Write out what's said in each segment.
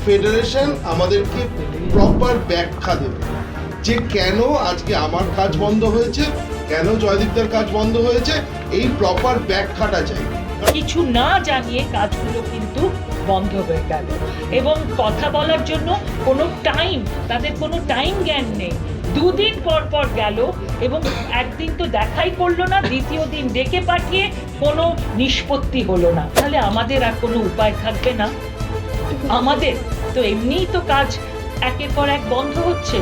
Federation আমাদেরকে proper ব্যাখ্যা দেবে যে কেন আজকে আমার কাজ বন্ধ হয়েছে, কেন জয়দীপদার কাজ বন্ধ হয়েছে, এই প্রপার ব্যাখ্যাটা চাই। কিছু না জানিয়ে কাজগুলো কিন্তু বন্ধ হয়ে গেল এবং কথা বলার জন্য কোনো টাইম, তাদের কোনো টাইম জ্ঞান নেই। দুদিন পর পর গেল এবং একদিন তো দেখাই করলো না, দ্বিতীয় দিন ডেকে পাঠিয়ে কোনো নিষ্পত্তি হলো না। তাহলে আমাদের আর কোনো উপায় থাকবে না? আমাদের তো এমনিই তো কাজ একের পর এক বন্ধ হচ্ছে,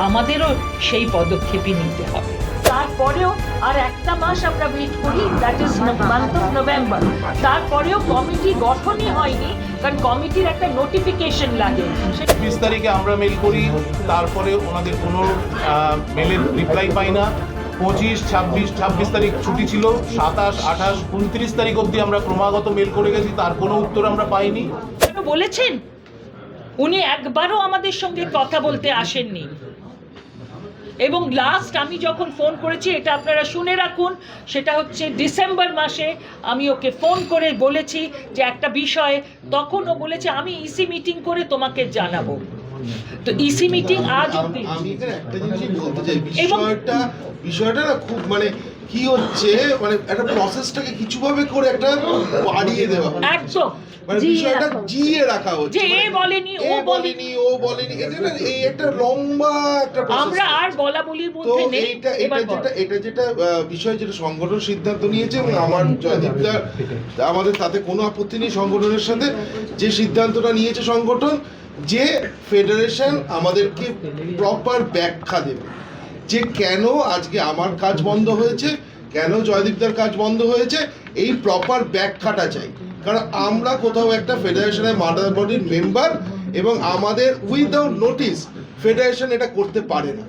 আমাদেরও সেই পদক্ষেপই নিতে হবে। তারপরেও আর একটা মাস আমরা ওয়েট করি, that is month of November. তারপরেও কমিটি গঠনই হয়নি, কারণ কমিটির একটা নোটিফিকেশন লাগে। 20 তারিখে আমরা মেল করি, তারপরে ওনাদের কোনো মেলের রিপ্লাই পাই না। 25, 26 তারিখ ছুটি ছিল, 27, 28, 29 তারিখ অবধি আমরা ক্রমাগত মেল করে গেছি, তার কোনো উত্তর আমরা পাইনি। বলেছেন উনি একবারও আমাদের সঙ্গে কথা বলতে আসেননি এবং লাস্ট আমি যখন ফোন করেছি, এটা আপনারা শুনে রাখুন, সেটা হচ্ছে ডিসেম্বর মাসে আমি ওকে ফোন করে বলেছি যে একটা বিষয়ে, তখন ও বলেছে আমি ইসি মিটিং করে তোমাকে জানাবো। তো ইসি মিটিং আজ অবধি। আমি এখানে একটা জিনিসই বলতে চাই, বিষয়টা না খুব মানে কি হচ্ছে, মানে একটা প্রসেসটাকে কিছুভাবে করে একটা বাড়িয়ে দেওয়া হচ্ছে। একদম মানে বিষয়টা জিয়ে রাখা হচ্ছে, যে এ বলেনি, ও বলেনি, ও বলেনি, এই একটা লম্বা একটা প্রসেস। আমরা আর বলা বলির মধ্যে নেই। এটা যেটা বিষয়, যেটা সংগঠন সিদ্ধান্ত নিয়েছে, এবং আমার জয়দীপদা, আমাদের তাতে কোনো আপত্তি নেই সংগঠনের সাথে। যে সিদ্ধান্তটা নিয়েছে সংগঠন, যে ফেডারেশন আমাদেরকে প্রপার ব্যাখ্যা দেবে যে কেন আজকে আমার কাজ বন্ধ হয়েছে, কেন জয়দীপদার কাজ বন্ধ হয়েছে, এই প্রপার ব্যাখ্যাটা চাই। কারণ আমরা কোথাও একটা ফেডারেশনের মাদার বডির মেম্বার, এবং আমাদের উইদাউট নোটিস ফেডারেশন এটা করতে পারে না।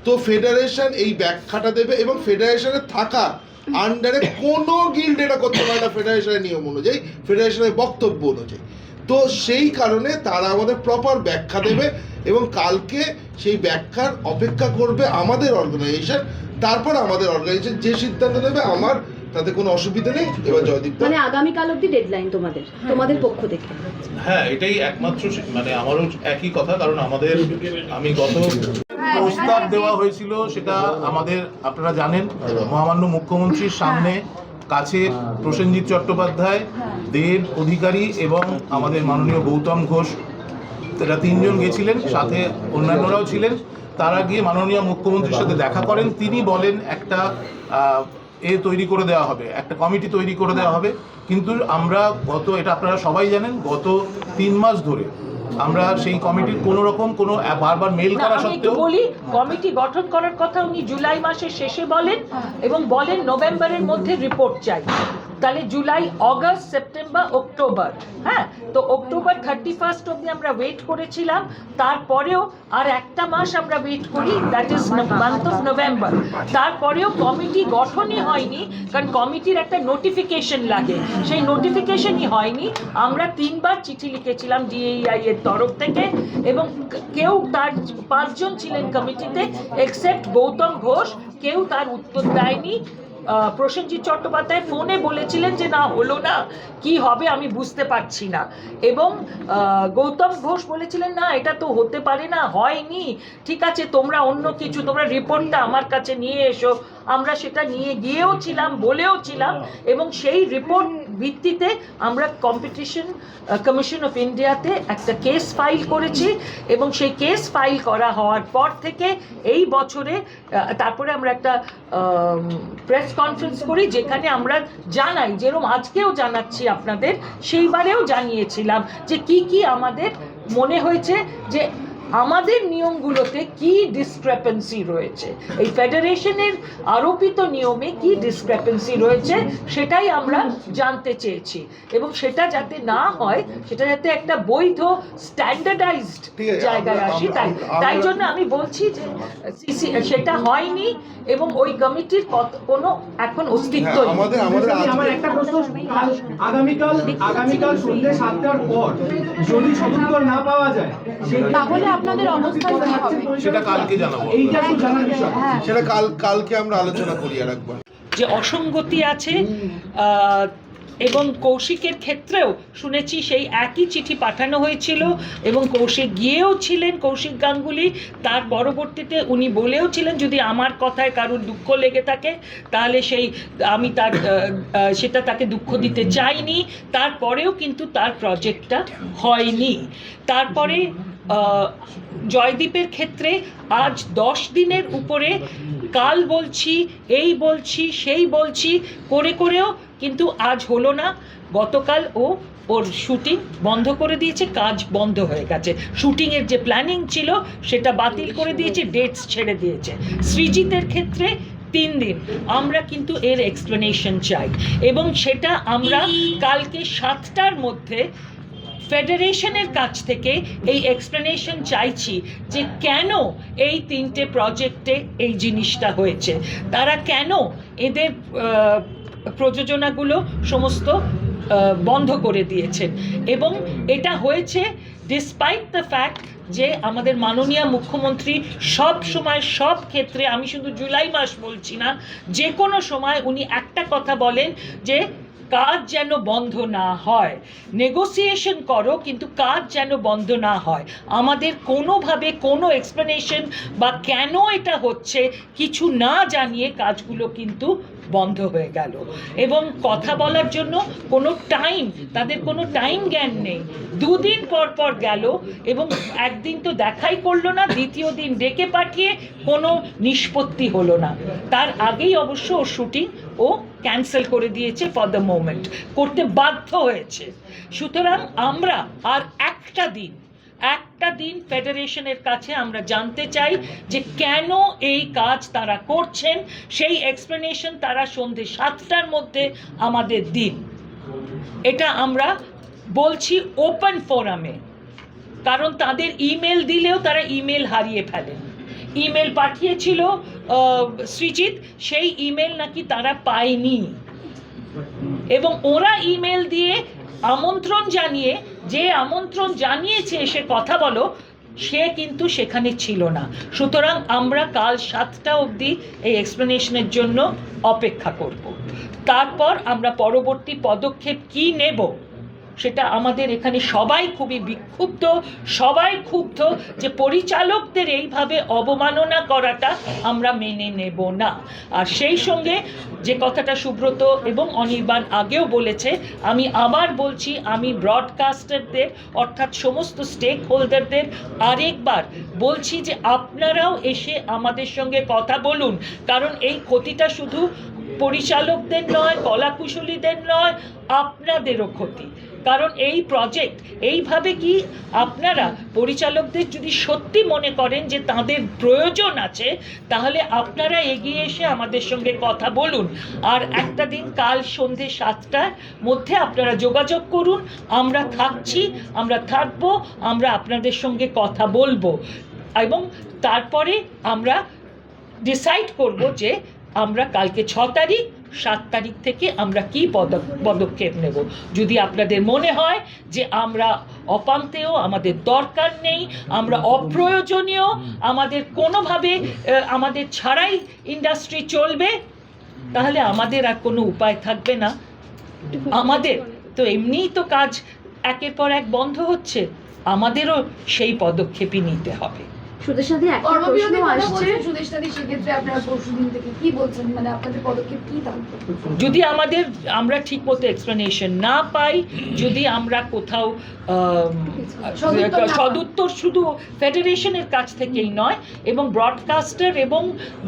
তো ফেডারেশন এই ব্যাখ্যাটা দেবে, এবং ফেডারেশনের থাকা আন্ডারে কোনো গিল্ড এটা করতে পারে না ফেডারেশনের নিয়ম অনুযায়ী, ফেডারেশনের বক্তব্য অনুযায়ী। তো সেই কারণে তারা আমাদের প্রপার ব্যাখ্যা দেবে, এবং কালকে সেই ব্যাখ্যার অপেক্ষা করবে আমাদের অর্গানাইজেশন। তারপর আমাদের অর্গানাইজেশন যে সিদ্ধান্ত নেবে, আমার তাতে কোনো অসুবিধা নেই। এবার জয়দীপ, মানে আগামীকাল অবধি ডেডলাইন তোমাদের পক্ষ থেকে? হ্যাঁ, এটাই একমাত্র, মানে আমারও একই কথা। কারণ আমাদের, আমি গত প্রস্তাব দেওয়া হয়েছিল, সেটা আমাদের আপনারা জানেন, মহামান্য মুখ্যমন্ত্রীর সামনে কাছে প্রসেনজিৎ চট্টোপাধ্যায়, দেব অধিকারী এবং আমাদের মাননীয় গৌতম ঘোষ, তারা তিনজন গেছিলেন, সাথে অন্যান্যরাও ছিলেন। তারা গিয়ে মাননীয় মুখ্যমন্ত্রীর সাথে দেখা করেন। তিনি বলেন একটা তৈরি করে দেওয়া হবে, একটা কমিটি তৈরি করে দেওয়া হবে। কিন্তু আমরা এটা আপনারা সবাই জানেন, গত 3 মাস ধরে আমরা সেই কমিটির কোনো রকম কোনো বারবার মেল করা সত্ত্বেও, বলি কমিটি গঠন করার কথা উনি জুলাই মাসের শেষে বলেন, এবং বলেন নভেম্বরের মধ্যে রিপোর্ট চাই। তাহলে জুলাই, অগস্ট, সেপ্টেম্বর, অক্টোবর, হ্যাঁ, তো অক্টোবর 31 অবধি আমরা ওয়েট করেছিলাম। তারপরেও আর একটা মাস আমরা ওয়েট করি, that is month of November. তারপরেও কমিটি গঠনই হয়নি, কারণ কমিটির একটা নোটিফিকেশন লাগে, সেই নোটিফিকেশনই হয়নি। আমরা 3 বার চিঠি লিখেছিলাম ডিএইআই এর তরফ থেকে, এবং কেউ, তার 5 জন ছিলেন কমিটিতে এক্সেপ্ট গৌতম ঘোষ, কেউ তার উত্তর দেয়নি। প্রসেনজিৎ চট্টোপাধ্যায় ফোনে বলেছিলেন যে না, হলো না, কি হবে আমি বুঝতে পারছি না, এবং গৌতম ঘোষ বলেছিলেন না, এটা তো হতে পারে না, হয়নি, ঠিক আছে তোমরা অন্য কিছু, তোমরা রিপোর্টটা আমার কাছে নিয়ে এসো। আমরা সেটা নিয়ে গিয়েও ছিলাম, বলেও ছিলাম, এবং সেই রিপোর্ট ভিত্তিতে আমরা কম্পিটিশন কমিশন অফ ইন্ডিয়াতে একটা কেস ফাইল করেছি, এবং সেই কেস ফাইল করা হওয়ার পর থেকে এই বছরে তারপরে আমরা একটা প্রেস কনফারেন্স করি, যেখানে আমরা জানাই, যেরকম আজকেও জানাচ্ছি আপনাদের, সেইবারেও জানিয়েছিলাম যে কি কি আমাদের মনে হয়েছে, যে আমাদের নিয়মগুলোতে কি ডিসক্রেপেন্সি রয়েছে, এই ফেডারেশনের আরোপিত নিয়মে কি ডিসক্রেপেন্সি রয়েছে, সেটাই আমরা জানতে চেয়েছি। এবং সেটা যাতে না হয়, সেটা যাতে একটা বৈধ স্ট্যান্ডার্ডাইজড জায়গায় আসি, তাই জন্য আমি বলছি যে সেটা হয়নি, এবং ওই কমিটির কোনো এখন অস্তিত্ব নেই। আমার একটা প্রশ্ন, আগামীকাল সন্ধ্যে 7টার পর যদি সদুত্তর না পাওয়া যায়, তাহলে আপনাদের অবস্থান কি হবে? সেটা কালকে জানাবো। এইটা তো জানার বিষয়, সেটা কালকে আমরা আলোচনা করি আর একবার। যে অসঙ্গতি আছে, এবং কৌশিকের ক্ষেত্রেও শুনেছি সেই একই চিঠি পাঠানো হয়েছিল এবং কৌশিক গিয়েও ছিলেন, কৌশিক গাঙ্গুলি। তার পরবর্তীতে উনি বলেও ছিলেন যদি আমার কথায় কারোর দুঃখ লেগে থাকে তাহলে আমি সেটা তাকে দুঃখ দিতে চাইনি। তারপরেও কিন্তু তার প্রজেক্টটা হয়নি। তারপরে জয়দীপের ক্ষেত্রে আজ 10 দিনের উপরে কাল বলছি, এই বলছি, সেই বলছি করেও কিন্তু আজ হলো না। গতকাল ওর শুটিং বন্ধ করে দিয়েছে, কাজ বন্ধ হয়ে গেছে। শুটিংয়ের যে প্ল্যানিং ছিল সেটা বাতিল করে দিয়েছে, ডেটস ছেড়ে দিয়েছে। সৃজিতের ক্ষেত্রে 3 দিন। আমরা কিন্তু এর এক্সপ্লেনেশন চাই এবং সেটা আমরা কালকে 7টার মধ্যে ফেডারেশনের কাছ থেকে এই এক্সপ্লেনেশন চাইছি যে কেন এই 3টে প্রজেক্টে এই জিনিসটা হয়েছে, তারা কেন এদের প্রযোজনাগুলো সমস্ত বন্ধ করে দিয়েছেন। এবং এটা হয়েছে ডিসপাইট দ্য ফ্যাক্ট যে আমাদের মাননীয় মুখ্যমন্ত্রী সব সময় সব ক্ষেত্রে, আমি শুধু জুলাই মাস বলছি না, যে কোনো সময় উনি একটা কথা বলেন যে কাজ যেন বন্ধ না হয়, নেগোসিয়েশন করো কিন্তু কাজ যেন বন্ধ না হয়। আমাদের কোনোভাবে কোনো এক্সপ্লেনেশন বা কেন এটা হচ্ছে কিছু না জানিয়ে কাজগুলো কিন্তু বন্ধ হয়ে গেল। এবং কথা বলার জন্য তাদের কোনো টাইম জ্ঞান নেই। 2 দিন পর গেল এবং একদিন তো দেখাই করলো না, দ্বিতীয় দিন ডেকে পাঠিয়ে কোনো নিষ্পত্তি হলো না। তার আগেই অবশ্য ওর শুটিং ও ক্যান্সেল করে দিয়েছে, ফর দ্য মোমেন্ট করতে বাধ্য হয়েছে। সুতরাং আমরা আর একটা দিন ফেডারেশনের কাছে আমরা জানতে চাই যে কেন এই কাজ তারা করছেন, সেই এক্সপ্লেনেশন তারা সন্ধ্যে 7টার মধ্যে আমাদের দিন। এটা আমরা বলছি ওপেন ফোরামে, কারণ তাদের ইমেল দিলেও তারা ইমেল হারিয়ে ফেলেন। ইমেল পাঠিয়েছিল সৃজিত, সেই ইমেল নাকি তারা পায়নি এবং ওরা ইমেল দিয়ে আমন্ত্রণ জানিয়ে, যে আমন্ত্রণ জানিয়েছে এসে কথা বলো, সে কিন্তু সেখানে ছিল না। সুতরাং আমরা কাল 7টা অবধি এই এক্সপ্লেনেশনের জন্য অপেক্ষা করব। তারপর আমরা পরবর্তী পদক্ষেপ কি নেব সেটা আমাদের এখানে সবাই খুবই বিক্ষুব্ধ, সবাই ক্ষুব্ধ যে পরিচালকদের এইভাবে অবমাননা করাটা আমরা মেনে নেব না। আর সেই সঙ্গে যে কথাটা সুব্রত এবং অনির্বাণ আগেও বলেছে, আমি আবার বলছি, আমি ব্রডকাস্টারদের অর্থাৎ সমস্ত স্টেক হোল্ডারদের আরেকবার বলছি যে আপনারাও এসে আমাদের সঙ্গে কথা বলুন, কারণ এই ক্ষতিটা শুধু পরিচালকদের নয়, কলাকুশলীদের নয়, আপনাদেরও ক্ষতি। কারণ এই প্রজেক্ট এইভাবে কি আপনারা পরিচালকদের যদি সত্যি মনে করেন যে তাদের প্রয়োজন আছে, তাহলে আপনারা এগিয়ে এসে আমাদের সঙ্গে কথা বলুন। আর একটা দিন কাল সন্ধ্যে 7টার মধ্যে আপনারা যোগাযোগ করুন। আমরা থাকছি, আমরা থাকবো, আমরা আপনাদের সঙ্গে কথা বলবো এবং তারপরে আমরা ডিসাইড করব যে আমরা কালকে 6 তারিখ 7 তারিখ থেকে আমরা কি পদক্ষেপ নেব। যদি আপনাদের মনে হয় যে আমরা অপান্তেও, আমাদের দরকার নেই, আমরা অপ্রয়োজনীয়, আমাদের কোনোভাবে আমাদের ছাড়াই ইন্ডাস্ট্রি চলবে, তাহলে আমাদের আর কোনো উপায় থাকবে না। আমাদের তো এমনিই তো কাজ একের পর এক বন্ধ হচ্ছে, আমাদেরও সেই পদক্ষেপই নিতে হবে। সুদেশনাদি একটা প্রশ্ন আসছে, সুদেশনাদি সেক্ষেত্রে আপনারা পরশুদিন থেকে কি বলছেন, মানে আপনাদের পদক্ষেপ কি থাকবে? যদি আমরা ঠিকমতো এক্সপ্লেনেশন না পাই, যদি আমরা কোথাও সদুত্তর শুধু ফেডারেশনের কাছ থেকেই নয় এবং ব্রডকাস্টার এবং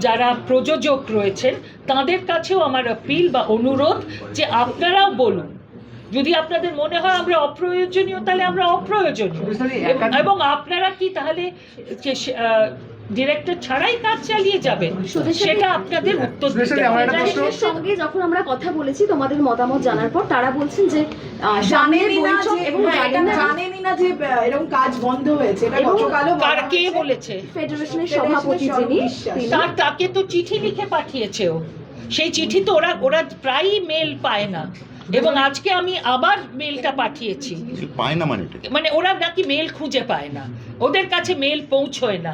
যারা প্রযোজক রয়েছেন তাদের কাছেও আমার আপিল বা অনুরোধ যে আপনারাও বলুন। যদি আপনাদের মনে হয় আমরা অপ্রয়োজনীয়, তাহলে আমরা অপ্রয়োজনীয়, এবং আপনারা কি তাহলে ডিরেক্টর ছাড়াই কাজ চালিয়ে যাবেন, সেটা আপনাদের উত্তর দিতে হবে। ফেডারেশনের সঙ্গে যখন আমরা কথা বলেছি তোমাদের মতামত জানার পর, তারা বলছেন যে জানেনই না যে এরকম কাজ বন্ধ হয়েছে, এটা গতকালও কে বলেছে? ফেডারেশনের সভাপতি যিনি, তাকে তো চিঠি লিখে পাঠিয়েছে ও। সেই চিঠি তো ওরা প্রায়ই মেল পায় না, এবং আজকে আমি আবার মেলটা পাঠিয়েছি, পায় না মানে ওরা নাকি মেল খুঁজে পায় না, ওদের কাছে মেল পৌঁছয় না।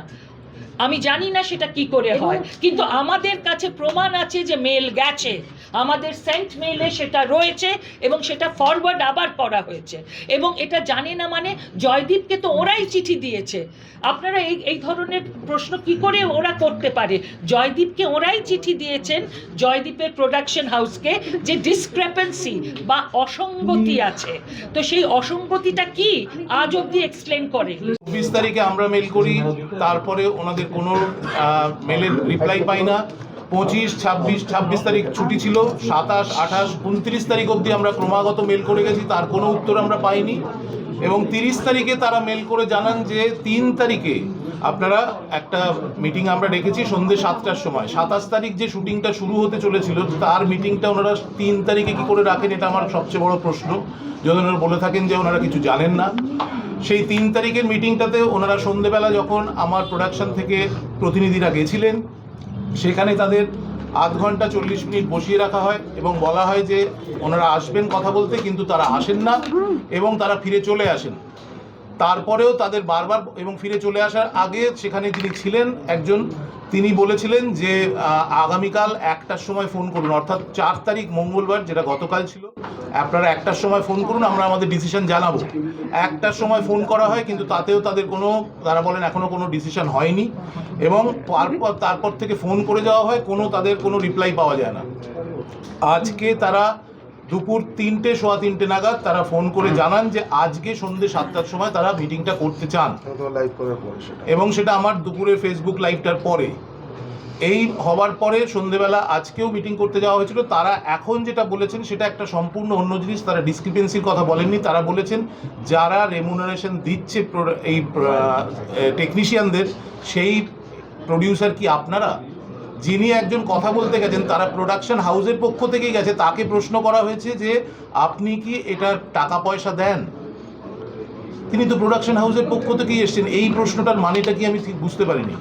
আমি জানি না সেটা কি করে হয়, কিন্তু আমাদের কাছে প্রমাণ আছে যে মেল গেছে, আমাদের সেন্ট মেলে সেটা রয়েছে এবং সেটা ফরওয়ার্ড আবার করা হয়েছে। এবং এটা জানে না মানে জয়দীপকে তো ওরাই চিঠি দিয়েছে। আপনারা এই ধরনের প্রশ্ন কি করে ওরা করতে পারে? জয়দীপকে ওরাই চিঠি দিয়েছেন, জয়দীপের প্রোডাকশন হাউসকে, যে ডিসক্রেপেন্সি বা অসঙ্গতি আছে। তো সেই অসঙ্গতিটা কি আজ অবধি এক্সপ্লেন করে। 20 তারিখে আমরা মেল করি, তারপরে ওনাদের কোনো মেলের রিপ্লাই পাই না। 25, 26 তারিখ ছুটি ছিল, 27, 28, 29 তারিখ অবধি আমরা ক্রমাগত মেল করে গেছি, তার কোনো উত্তর আমরা পাইনি। এবং 30 তারিখে তারা মেল করে জানান যে 3 তারিখে আপনারা একটা মিটিং আমরা রেখেছি সন্ধ্যে 7টার সময়। 27 তারিখ যে শুটিংটা শুরু হতে চলেছিল তার মিটিংটা ওনারা 3 তারিখে কি করে রাখেন, এটা আমার সবচেয়ে বড় প্রশ্ন। যদি ওনারা বলে থাকেন যে ওনারা কিছু জানেন না, সেই 3 তারিখের মিটিংটাতে ওনারা সন্ধ্যেবেলা যখন আমার প্রোডাকশন থেকে প্রতিনিধিরা গেছিলেন, সেখানে তাদের আধ ঘন্টা 40 মিনিট বসিয়ে রাখা হয় এবং বলা হয় যে ওনারা আসবেন কথা বলতে, কিন্তু তারা আসেন না এবং তারা ফিরে চলে আসেন। তারপরেও তাদের বারবার, এবং ফিরে চলে আসার আগে সেখানে যিনি ছিলেন একজন, তিনি বলেছিলেন যে আগামীকাল 1টার সময় ফোন করুন, অর্থাৎ 4 তারিখ মঙ্গলবার, যেটা গতকাল ছিল, আপনারা 1টার সময় ফোন করুন, আমরা আমাদের ডিসিশন জানাবো। 1টার সময় ফোন করা হয়, কিন্তু তাতেও তাদের তারা বলেন এখনো কোনো ডিসিশন হয়নি। এবং তারপর থেকে ফোন করে যাওয়া হয়, তাদের কোনো রিপ্লাই পাওয়া যায় না। আজকে তারা দুপুর 3টে, সোয়া 3টে নাগাদ তারা ফোন করে জানান যে আজকে সন্ধ্যে 7টার সময় তারা মিটিংটা করতে চান, এবং সেটা আমার দুপুরে ফেসবুক লাইভটার পরে। এই হওয়ার পরে সন্ধ্যেবেলা আজকেও মিটিং করতে যাওয়া হয়েছিল। তারা এখন যেটা বলেছেন সেটা একটা সম্পূর্ণ অন্য জিনিস। তারা ডিসক্রিপেন্সির কথা বলেননি, তারা বলেছেন যারা রেমুনারেশন দিচ্ছে এই টেকনিশিয়ানদের, সেই প্রডিউসার কি আপনারা? যিনি একজন কথা বলতে গেছেন তারা প্রোডাকশন হাউসের পক্ষ থেকেই গেছে, তাকে প্রশ্ন করা হয়েছে যে আপনি কি এটার টাকা পয়সা দেন? তিনি তো প্রোডাকশন হাউসের পক্ষ থেকেই এসছেন। এই প্রশ্নটার মানেটা কি আমি ঠিক বুঝতে পারিনি।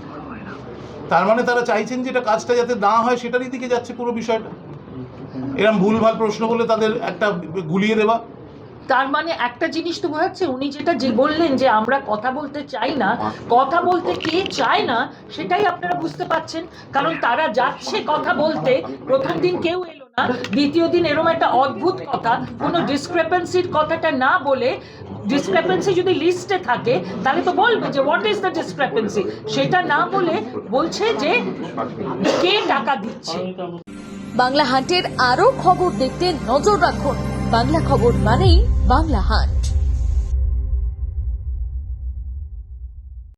তার মানে তারা চাইছেন যে এটা কাজটা যাতে না হয় সেটারই দিকে যাচ্ছে পুরো বিষয়টা। এরকম ভুলভাল প্রশ্ন বলে তাদের একটা গুলিয়ে দেওয়া। তার মানে একটা জিনিস তো বোঝাচ্ছে, উনি যেটা বললেন যে আমরা কথা বলতে চাই না, কথা বলতে কে চায় না সেটাই আপনারা বুঝতে পাচ্ছেন। কারণ তারা যাচ্ছে কথা বলতে, প্রথম দিন কেউ এলো না, দ্বিতীয় দিন এরকম একটা অদ্ভুত কথা, কোনো ডিসক্রেপেন্সির কথাটা না বলে, ডিসক্রেপেন্সি যদি লিস্টে থাকে তাহলে তো বলবে যে হোয়াট ইজ দ্য ডিসক্রেপেন্সি, সেটা না বলে বলছে যে কে টাকা দিচ্ছে। বাংলা হান্টের আরো খবর দেখতে নজর রাখুন। বাংলা খবর মানেই বাংলা হান্ট।